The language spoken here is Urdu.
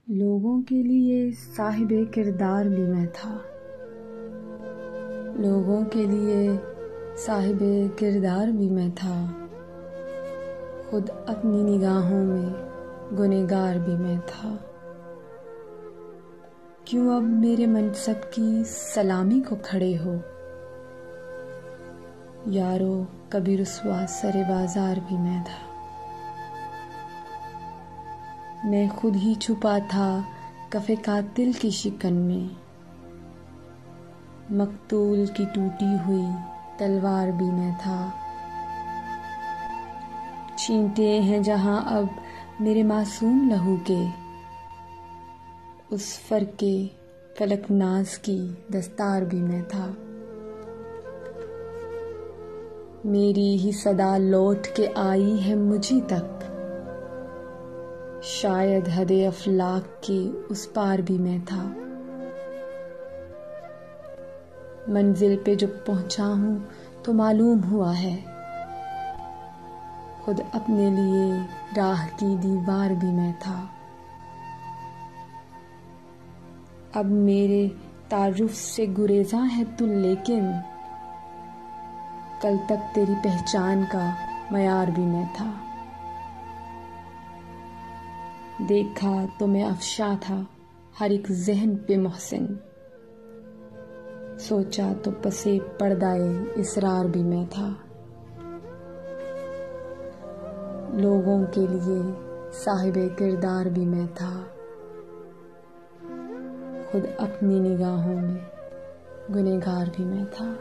لوگوں کے لیے صاحب کردار بھی میں تھا، لوگوں کے لیے صاحب کردار بھی میں تھا، خود اپنی نگاہوں میں گنہگار بھی میں تھا۔ کیوں اب میرے منصب کی سلامی کو کھڑے ہو؟ یارو کبھی رسوا سر بازار بھی میں تھا، میں خود ہی چھپا تھا کف قاتل کی شکن میں، مقتول کی ٹوٹی ہوئی تلوار بھی میں تھا۔ چھینٹے ہیں جہاں اب میرے معصوم لہو کے، اس فرق فلک ناز کی دستار بھی میں تھا۔ میری ہی صدا لوٹ کے آئی ہے مجھی تک، شاید حد افلاک کے اس پار بھی میں تھا۔ منزل پہ جب پہنچا ہوں تو معلوم ہوا ہے، خود اپنے لیے راہ کی دیوار بھی میں تھا۔ اب میرے تعارف سے گریزاں ہے تو لیکن کل تک تیری پہچان کا معیار بھی میں تھا۔ دیکھا تو میں افشاں تھا ہر ایک ذہن پہ محسن، سوچا تو پسے پردائے اسرار بھی میں تھا۔ لوگوں کے لیے صاحب کردار بھی میں تھا، خود اپنی نگاہوں میں گنہگار بھی میں تھا۔